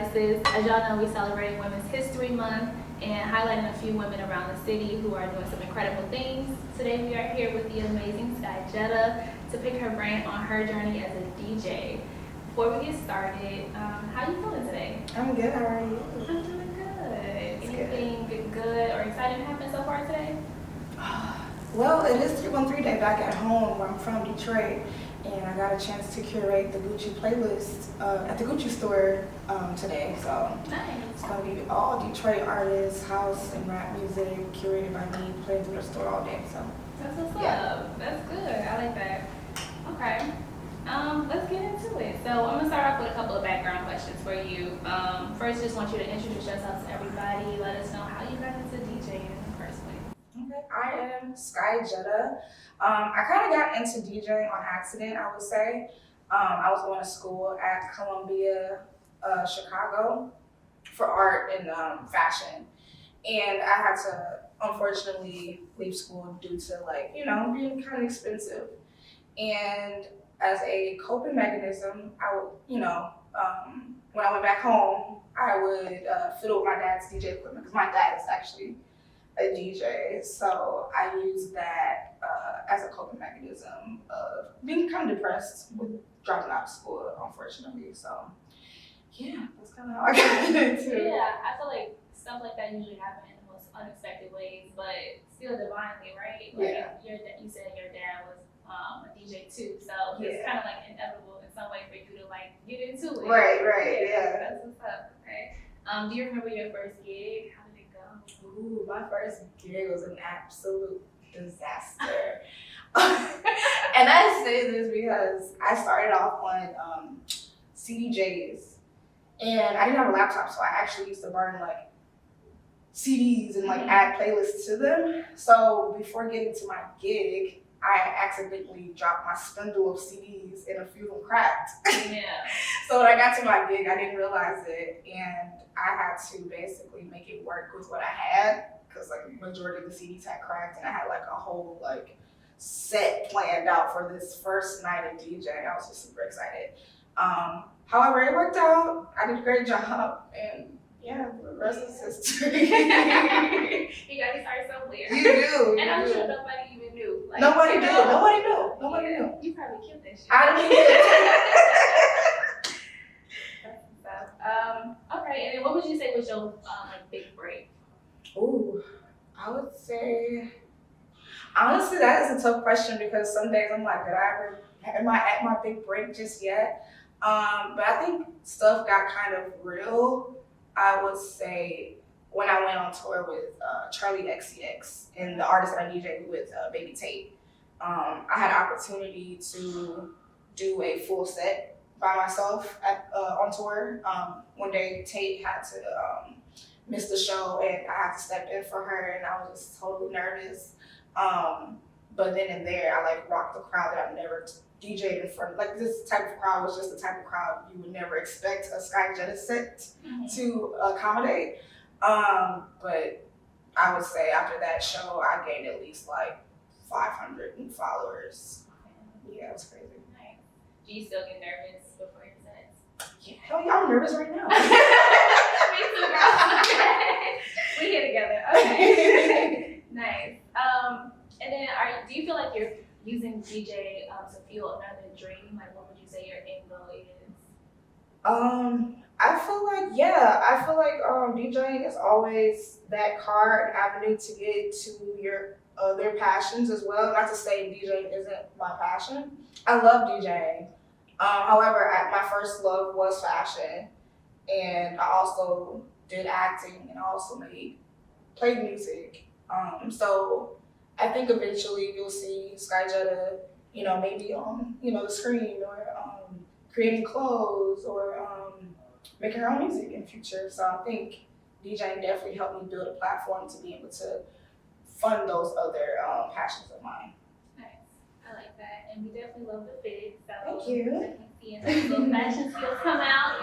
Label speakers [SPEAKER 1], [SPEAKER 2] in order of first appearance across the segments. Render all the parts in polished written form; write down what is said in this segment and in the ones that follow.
[SPEAKER 1] Alexus. As y'all know, we celebrate Women's History Month and highlighting a few women around the city who are doing some incredible things. Today we are here with the amazing Sky Jetta to pick her brain on her journey as a DJ. Before we get started, how you feeling today?
[SPEAKER 2] I'm good, how are you?
[SPEAKER 1] I'm doing good. Anything good or exciting happened so far today?
[SPEAKER 2] Well, it is 313 Day back at home where I'm from, Detroit, and I got a chance to curate the Gucci playlist at the Gucci store today. So
[SPEAKER 1] Nice.
[SPEAKER 2] it's going to be all Detroit artists, house and rap music, curated by me, playing through the store all day. So
[SPEAKER 1] That's what's
[SPEAKER 2] Yeah.
[SPEAKER 1] up. That's good. I like that. Okay. Let's get into it. So I'm gonna start off with a couple of background questions for you. First, just want you to introduce yourself to everybody. Let us know how you got into DJing in the first place.
[SPEAKER 2] Okay, I am Sky Jetta. I kind of got into DJing on accident, I would say. I was going to school at Columbia, Chicago for art and fashion. And I had to, unfortunately, leave school due to, being kind of expensive. And as a coping mechanism, I would, when I went back home, I would fiddle with my dad's DJ equipment because my dad is actually a DJ. So I used that as a coping mechanism of being kind of depressed with dropping out of school, unfortunately. So yeah, that's kind of how I got into it.
[SPEAKER 1] Yeah, I feel like stuff like that usually happen in the most unexpected ways, but still divinely, right? Like you said your dad was a DJ too, so it's kind of like inevitable in some way for you to like get into it.
[SPEAKER 2] Right, yeah.
[SPEAKER 1] That's what's up. Okay. Do you remember your first gig? How did it go?
[SPEAKER 2] Ooh, my first gig was an absolute disaster. And I say this because I started off on CDJs, and I didn't have a laptop, so I actually used to burn like CDs and like add playlists to them. So before getting to my gig, I accidentally dropped my spindle of CDs and a few of them cracked.
[SPEAKER 1] Yeah.
[SPEAKER 2] So when I got to my gig, I didn't realize it, and I had to basically make it work with what I had because like the majority of the CDs had cracked, and I had like a whole like set planned out for this first night of DJing. I was just super excited. However, it worked out. I did a great job, and yeah, the rest is history.
[SPEAKER 1] You gotta start somewhere.
[SPEAKER 2] You do.
[SPEAKER 1] And I'm sure nobody even knew. Like,
[SPEAKER 2] Nobody knew.
[SPEAKER 1] You probably killed that shit.
[SPEAKER 2] I didn't.
[SPEAKER 1] That's stuff. Okay, and then what would you say was your like big break?
[SPEAKER 2] Ooh, I would say, honestly, that is a tough question because some days I'm like, am I at my big break just yet? But I think stuff got kind of real, I would say, when I went on tour with Charlie XCX and the artist that I DJed with, Baby Tate. I had an opportunity to do a full set by myself on tour. One day Tate had to miss the show, and I had to step in for her, and I was just totally nervous. But then and there, I like rocked the crowd that I've never DJed in front of. Like this type of crowd was just the type of crowd you would never expect a Sky Jetta set to accommodate. But I would say after that show, I gained at least like 500 followers. Yeah, it was crazy.
[SPEAKER 1] Nice. Do you still get nervous before your sets?
[SPEAKER 2] Yeah, hell yeah, I'm nervous right now.
[SPEAKER 1] Me too, girl. We here together. Okay. Nice. And then do you feel like you're using DJ to fuel another dream? Like, what would you say your end goal is?
[SPEAKER 2] I feel like DJing is always that card avenue to get to your other passions as well. Not to say DJing isn't my passion. I love DJing. However, my first love was fashion, and I also did acting, and I also played music. So I think eventually you'll see Sky Jetta, maybe on the screen, or creating clothes, or making her own music in the future. So I think DJing definitely helped me build a platform to be able to fund those other passions of mine.
[SPEAKER 1] Nice. I like that. And we definitely love the fit. So
[SPEAKER 2] Thank you.
[SPEAKER 1] Seeing those little fashion skills come out,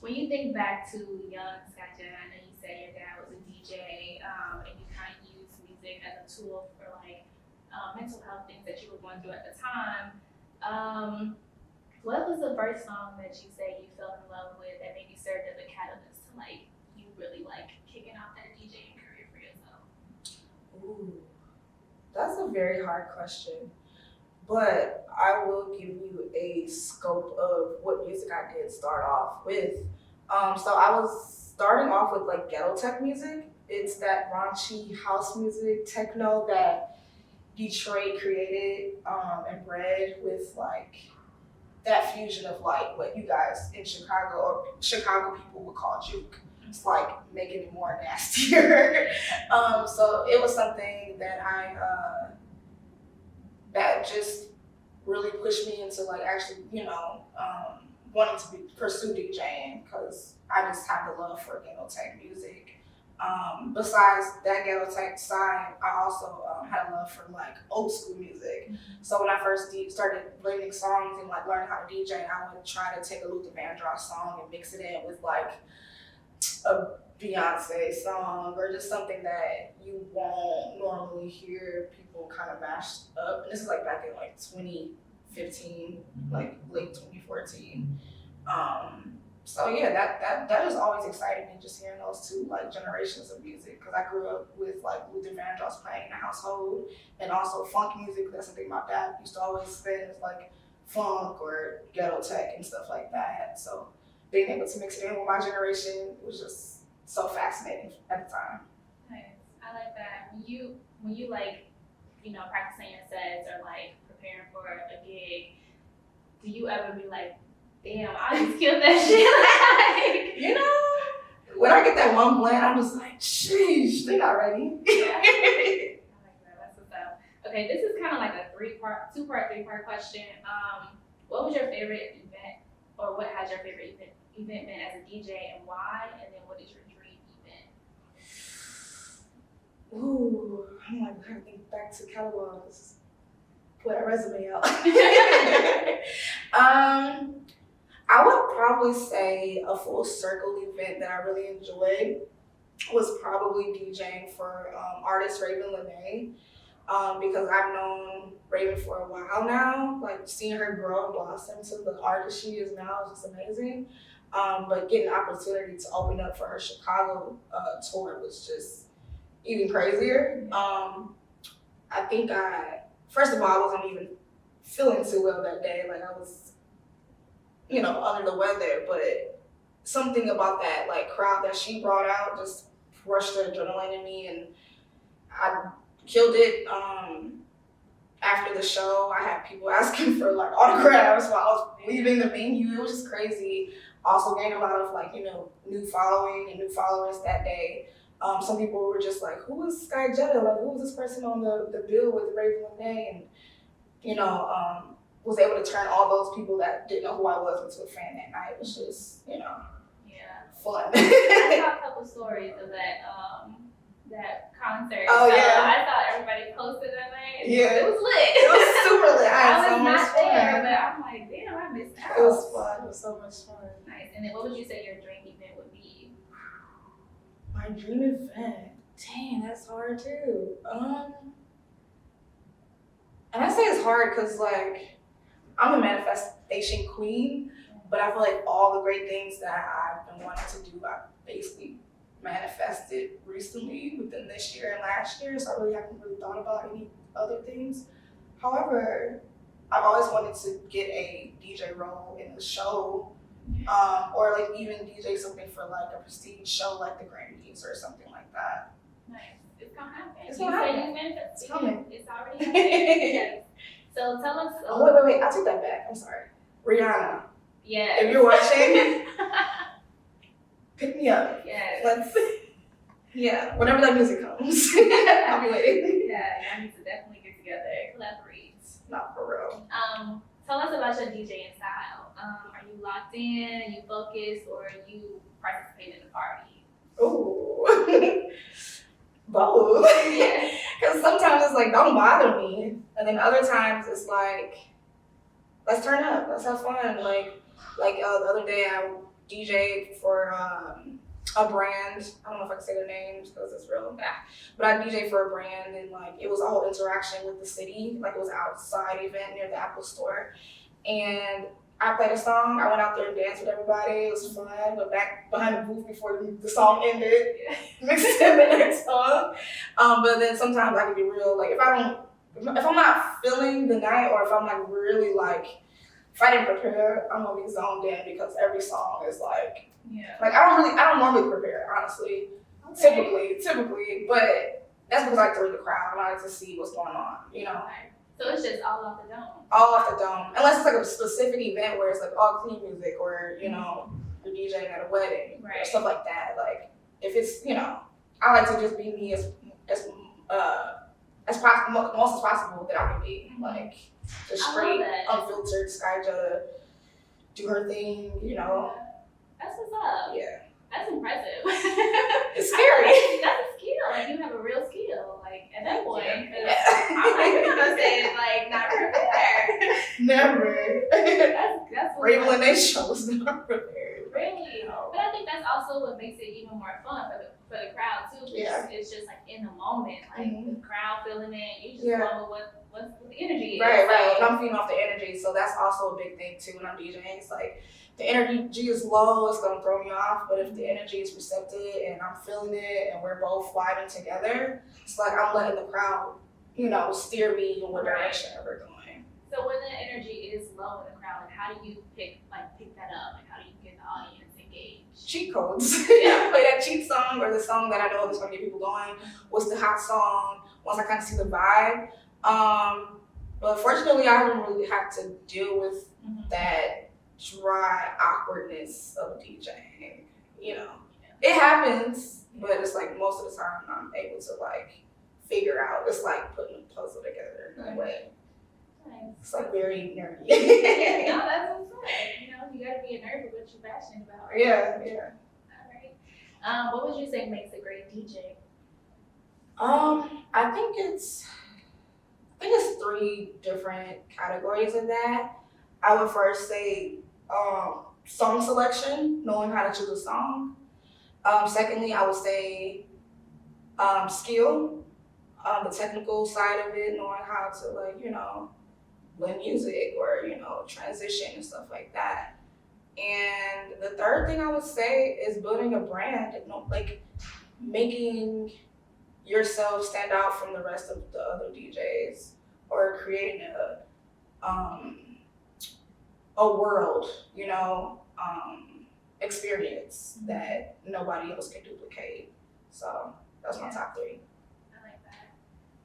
[SPEAKER 1] When you think back to young Sky Jetta, I know you said your dad was a DJ, and you kind of used music as a tool for like mental health things that you were going through at the time. What was the first song that you say you fell in love with that maybe served as a catalyst to like you really like kicking off that DJing career for yourself?
[SPEAKER 2] Ooh, that's a very hard question. But I will give you a scope of what music I did start off with. So I was starting off with like ghetto tech music. It's that raunchy house music, techno that Detroit created and bred with like that fusion of like what you guys in Chicago or Chicago people would call juke. It's like making it more nastier. So it was something that that just really pushed me into like actually, wanting to pursue DJing because I just have the love for ghetto tech music. Besides that ghetto tech side, I also had a love for like old school music. So when I first started learning songs and like learning how to DJ, I would try to take a Luther Vandross song and mix it in with like a Beyonce song or just something that you won't normally hear people kind of mashed up. And this is like back in like 2015, like late 2014. So yeah, that just always excited me, just hearing those two like generations of music, because I grew up with like Luther Vandross playing in the household, and also funk music. That's something my dad used to always spin, is like funk or ghetto tech and stuff like that. So being able to mix it in with my generation was just so fascinating at the time.
[SPEAKER 1] Nice. I like that. When you like, practicing your sets or like preparing for a gig, do you ever be like, damn, I just killed that shit?
[SPEAKER 2] When I get that one blend, I'm just like, sheesh, they not ready.
[SPEAKER 1] Yeah. I like that. That's what's up. Okay, this is kind of like a two-part, three-part question. What was your favorite event, or what has your favorite event been as a DJ, and why? And then what is your dream event?
[SPEAKER 2] Ooh, I'm like, I gotta think back to catalogs. Put a resume out. I would probably say a full circle event that I really enjoyed was probably DJing for artist Raven Lene, because I've known Raven for a while now. Like seeing her grow and blossom to the artist she is now is just amazing. But getting the opportunity to open up for her Chicago tour was just even crazier. I think first of all, I wasn't even feeling too well that day. Like I was, under the weather, but something about that like crowd that she brought out just rushed the adrenaline in me, and I killed it. After the show, I had people asking for like autographs while I was leaving the venue. It was just crazy. Also gained a lot of like, new following and new followers that day. Some people were just like, who is Sky Jetta? Like, who is this person on the bill with Raven Lene? And, was able to turn all those people that didn't know who I was into a fan that night. It was just, fun.
[SPEAKER 1] I saw a couple stories of that concert.
[SPEAKER 2] Oh,
[SPEAKER 1] so
[SPEAKER 2] yeah.
[SPEAKER 1] I saw everybody posted that night.
[SPEAKER 2] Yeah.
[SPEAKER 1] It was lit.
[SPEAKER 2] It was super lit. I had so
[SPEAKER 1] was
[SPEAKER 2] much
[SPEAKER 1] not
[SPEAKER 2] fun.
[SPEAKER 1] there, but I'm like, damn, I missed out.
[SPEAKER 2] It was fun. It was so much fun.
[SPEAKER 1] Nice. And then what would you say your dream event would be?
[SPEAKER 2] My dream event. Dang, that's hard too. And I say it's hard because like I'm a manifestation queen, but I feel like all the great things that I've been wanting to do, I basically manifested recently within this year and last year. So I really haven't really thought about any other things. However, I've always wanted to get a DJ role in a show, or like even DJ something for like a prestige show like the Grammys or something like that.
[SPEAKER 1] Nice. It's gonna happen.
[SPEAKER 2] It's gonna happen.
[SPEAKER 1] It's
[SPEAKER 2] coming.
[SPEAKER 1] It's already happening. Yes. So tell us.
[SPEAKER 2] Oh, wait. I take that back. I'm sorry. Rihanna.
[SPEAKER 1] Yes.
[SPEAKER 2] If you're watching, pick me up.
[SPEAKER 1] Yes.
[SPEAKER 2] Whenever that music comes, I'll be waiting.
[SPEAKER 1] Yeah, I need to definitely get together and collaborate.
[SPEAKER 2] Not for real.
[SPEAKER 1] Tell us about your DJing style. Are you locked in? Are you focused, or are you participating in the party?
[SPEAKER 2] Ooh. Both.
[SPEAKER 1] Yeah.
[SPEAKER 2] Because sometimes it's like, don't bother me. And then other times it's like, let's turn up. Let's have fun. Like the other day I DJ'd for a brand. I don't know if I can say their names because it's real bad. But I DJ'd for a brand, and like it was a whole interaction with the city. Like it was an outside event near the Apple store. And I played a song. I went out there and danced with everybody. It was fun. Went back behind the booth before the song ended. Mixed in the next song. But then sometimes I can be real. Like if I'm not feeling the night, or if I'm like really like, if I didn't prepare, I'm gonna be zoned in because every song is like, like I don't normally prepare, honestly.
[SPEAKER 1] Okay.
[SPEAKER 2] Typically, but that's because I like to read the crowd. I like to see what's going on, you know.
[SPEAKER 1] Okay. So it's just all off the dome.
[SPEAKER 2] All off the dome, unless it's like a specific event where it's like all clean music, or you know, you're DJing at a wedding, or
[SPEAKER 1] Right.
[SPEAKER 2] stuff like that. Like if it's, you know, I like to just be me as possible, most as possible that I can be. Like just straight, unfiltered, Sky Jetta, do her thing, you know.
[SPEAKER 1] That's what's up.
[SPEAKER 2] Yeah.
[SPEAKER 1] That's impressive.
[SPEAKER 2] It's scary.
[SPEAKER 1] That's a skill. Like you have a real skill. Like at that point,
[SPEAKER 2] Yeah.
[SPEAKER 1] I'm like, you're gonna say like not prepared.
[SPEAKER 2] Never.
[SPEAKER 1] That's
[SPEAKER 2] Raven and they show was not prepared.
[SPEAKER 1] Really, but I think that's also what makes it even more fun for the crowd too.
[SPEAKER 2] Yeah.
[SPEAKER 1] It's just like in the moment, like the crowd feeling it. You just
[SPEAKER 2] Yeah.
[SPEAKER 1] know what the energy is.
[SPEAKER 2] Right. And I'm feeding off the energy, so that's also a big thing too when I'm DJing. It's like the energy is low, it's gonna throw me off. But if the energy is receptive and I'm feeling it and we're both vibing together, it's like I'm letting the crowd, you know, steer me in what direction we're going.
[SPEAKER 1] So when the energy is low in the crowd, like how do you pick that up? Like how do you get the audience engaged?
[SPEAKER 2] Cheat codes. Yeah, play that cheat song or the song that I know that's gonna get people going. What's the hot song? Once I kind of see the vibe. But fortunately, I haven't really had to deal with that dry awkwardness of DJing. You know, it happens, but it's like most of the time I'm able to like figure out. It's like putting a puzzle together in a way.
[SPEAKER 1] Nice.
[SPEAKER 2] It's like very nerdy.
[SPEAKER 1] No, that's what's up. You know, you gotta be a nerd for what you're passionate about. Right?
[SPEAKER 2] Yeah.
[SPEAKER 1] All right. What would you say makes a great DJ?
[SPEAKER 2] I think it's 3 different categories in that. I would first say song selection, knowing how to choose a song. Secondly, I would say skill, the technical side of it, knowing how to like, you know, blend music or, you know, transition and stuff like that. And the third thing I would say is building a brand, you know, like making yourself stand out from the rest of the other DJs, or creating a world, you know, experience that nobody else can duplicate. So that's my top 3.
[SPEAKER 1] I like that.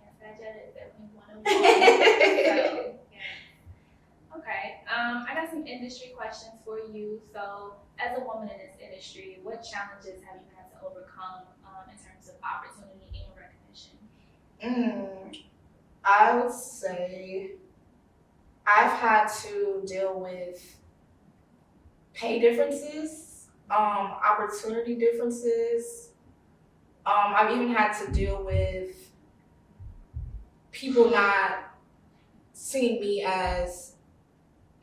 [SPEAKER 1] And Sky Jetta is definitely one of them. So, yeah. Okay. I got some industry questions for you. So, as a woman in this industry, what challenges have you had to overcome in terms of opportunity and recognition?
[SPEAKER 2] I would say I've had to deal with pay differences, opportunity differences. I've even had to deal with people not seeing me as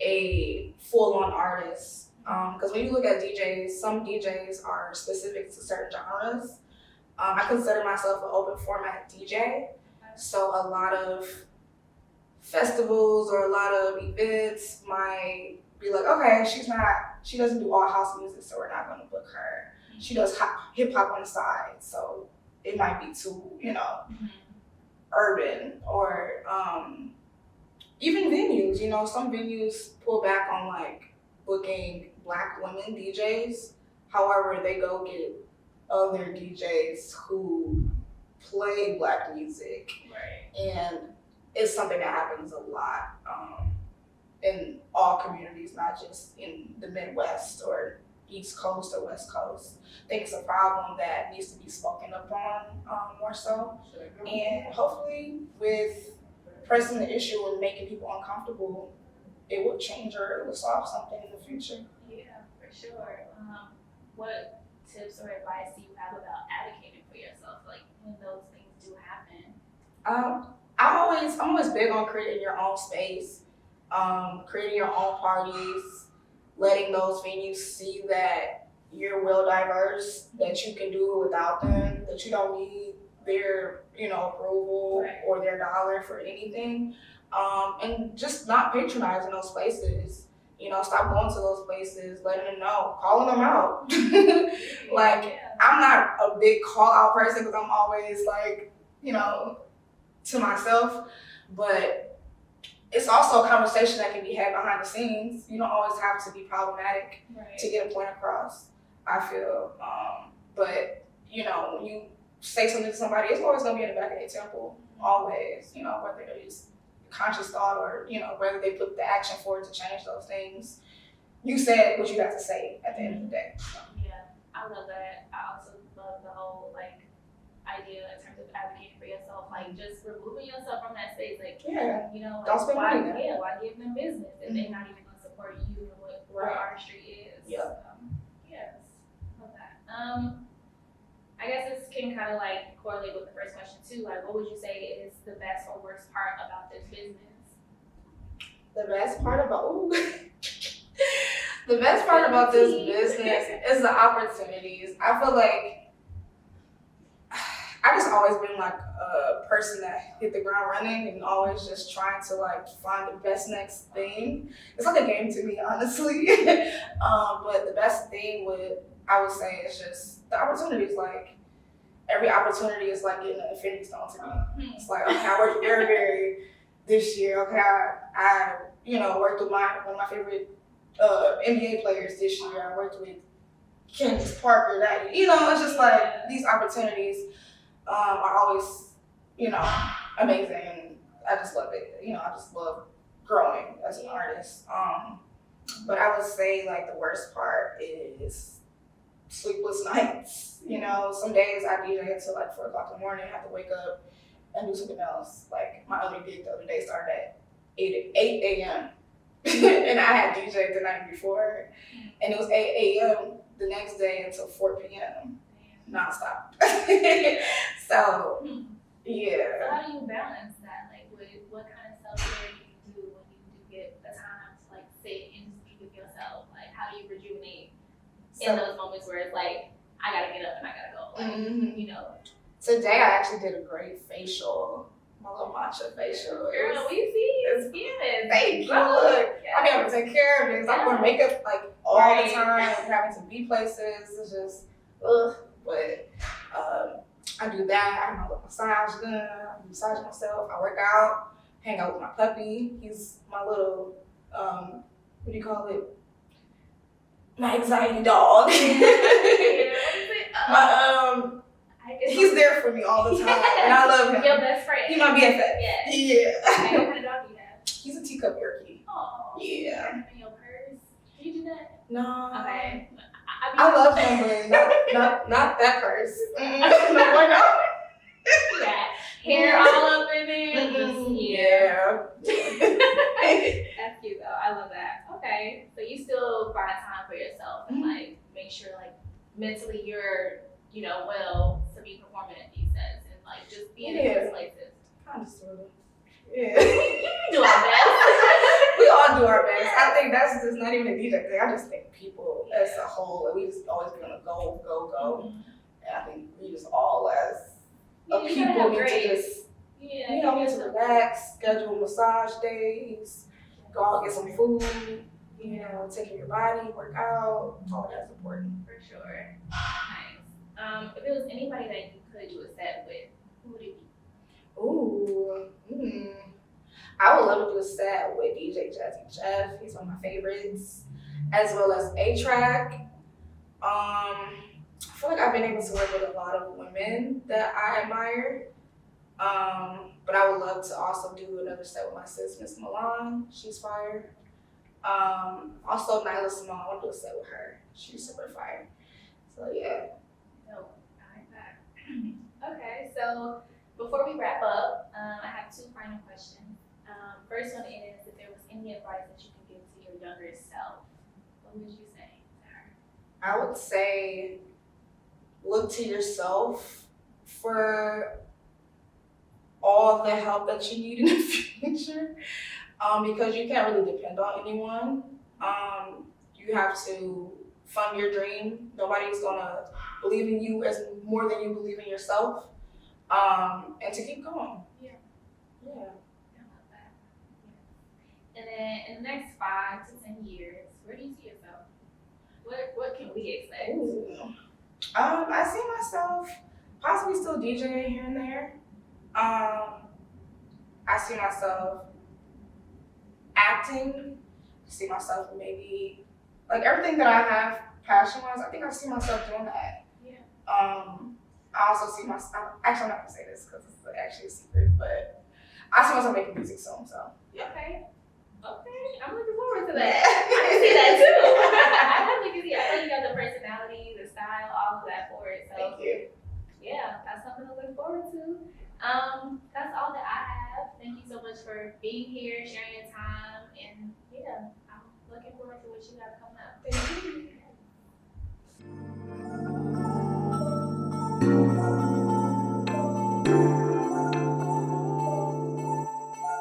[SPEAKER 2] a full-on artist. Because when you look at DJs, some DJs are specific to certain genres. I consider myself an open format DJ. So a lot of festivals or a lot of events might be like, okay, she doesn't do all house music, so we're not gonna book her. She does hip hop on the side, so it might be too, you know, urban. Or even venues, you know, some venues pull back on like booking Black women DJs. However, they go get other DJs who play Black music.
[SPEAKER 1] Right.
[SPEAKER 2] And it's something that happens a lot in all communities, not just in the Midwest or East Coast or West Coast. I think it's a problem that needs to be spoken up on more so. And hopefully with pressing the issue and making people uncomfortable, it will change or it will solve something in the future.
[SPEAKER 1] Yeah, for sure. What tips or advice do you have about advocating for yourself, like when those things do happen?
[SPEAKER 2] I'm always big on creating your own space, creating your own parties, letting those venues see that you're well diverse, that you can do it without them, that you don't need their, you know, approval or their dollar for anything, and just not patronizing those places. stop going to those places, letting them know, calling them out. Like, I'm not a big call out person because I'm always like, to myself, but it's also a conversation that can be had behind the scenes. You don't always have to be problematic to get a point across, I feel. But, when you say something to somebody, it's always going to be in the back of their temple, always, whether it's conscious thought or, whether they put the action forward to change those things. You said what you have to say at the end of the day. So.
[SPEAKER 1] Yeah, I love that. I also love the whole, idea in terms of advocating for yourself, just removing yourself from that space,
[SPEAKER 2] don't spend money there.
[SPEAKER 1] Why give them business if they're not even gonna support you and what artistry is?
[SPEAKER 2] Yeah.
[SPEAKER 1] Yes, love that. I guess this can kind of correlate with the first question too. What would you say is the best or worst part about this business?
[SPEAKER 2] The best part about the best part about this business is the opportunities. I feel like I just always been a person that hit the ground running and always just trying to find the best next thing. It's like a game to me, honestly. But the best thing I would say is just the opportunities. Every opportunity is getting an infinity stone to me. It's okay, I worked with Burberry this year. Okay, I worked with one of my favorite NBA players this year. I worked with Candace Parker. It's just these opportunities are always, amazing, and I just love it. I just love growing as an artist. But I would say the worst part is sleepless nights. Some days I DJ until 4 o'clock in the morning. I have to wake up and do something else. My other gig the other day started at 8 a.m. and I had DJed the night before, and it was 8 a.m. the next day until 4 p.m. nonstop. So, yeah.
[SPEAKER 1] So how do you balance that? What kind of self-care do you do when you do get the time to sit and speak with yourself? How do you rejuvenate in those moments where it's I gotta get up and I gotta go?
[SPEAKER 2] Today I actually did a great facial, my little matcha facial.
[SPEAKER 1] Girl, we see your skin.
[SPEAKER 2] Thank you. Look, I be able to take care of it. I'm wearing makeup all the time, having to be places. It's just, ugh. But I do that. I have my little massage done. I massage myself. I work out. Hang out with my puppy. He's my little, what do you call it? My anxiety dog. He's there for me all the time, and I love him.
[SPEAKER 1] Your best friend.
[SPEAKER 2] He's my BFF.
[SPEAKER 1] Yeah. What kind of dog do you have?
[SPEAKER 2] He's a teacup Yorkie.
[SPEAKER 1] Oh.
[SPEAKER 2] Yeah.
[SPEAKER 1] In your purse? Do you do that?
[SPEAKER 2] No.
[SPEAKER 1] Okay.
[SPEAKER 2] I love him, but not that purse. No.
[SPEAKER 1] Yeah. Hair all up in it.
[SPEAKER 2] Yeah.
[SPEAKER 1] That's cute though. I love that. Okay. So you still find time for yourself and make sure mentally you're well to be performing at these sets and just being in these places.
[SPEAKER 2] Kind of sort of. Yeah.
[SPEAKER 1] We do our best.
[SPEAKER 2] We all do our best. I think that's just not even a DJ thing. I just think people as a whole, we just always be on a go. Mm-hmm. And I think we just all as people need to just, need to relax, schedule massage days, go out and get some food, take care of your body, work out. All of that's important.
[SPEAKER 1] For sure. Nice. If it was anybody that you could do a set with, who would it be?
[SPEAKER 2] Ooh. I would love to do a set with DJ Jazzy Jeff. He's one of my favorites. As well as A-Track. I feel like I've been able to work with a lot of women that I admire. But I would love to also do another set with my sis, Miss Milan. She's fire. Also Nyla Simone, I want to do a set with her. She's super fire. So yeah.
[SPEAKER 1] Dope. I like that. Okay, so before we wrap up, I have 2 final questions. First one is, if there was any advice that you could give to your younger self, what would you say to her?
[SPEAKER 2] I would say, look to yourself for all the help that you need in the future, because you can't really depend on anyone. You have to fund your dream. Nobody's gonna believe in you as more than you believe in yourself, and to keep going.
[SPEAKER 1] Yeah.
[SPEAKER 2] Yeah.
[SPEAKER 1] I love that. Yeah. And then in the next 5 to 10 years, where do you see yourself? What can we expect?
[SPEAKER 2] Ooh. I see myself possibly still DJing here and there. I see myself acting. I see myself maybe like everything that I have passion wise. I think I see myself doing that.
[SPEAKER 1] Yeah.
[SPEAKER 2] I also see myself. Actually, I'm not gonna say this because it's actually a secret, but I see myself making music soon. So yeah.
[SPEAKER 1] Okay. I'm looking forward to that. I can see that too. I definitely can see. I know you got the personality, the style, all of that for it. So
[SPEAKER 2] Thank you.
[SPEAKER 1] yeah, that's something to look forward to. That's all that I have. Thank you so much for being here, sharing your time, and yeah, I'm looking forward to what you have coming up.
[SPEAKER 2] Thank you.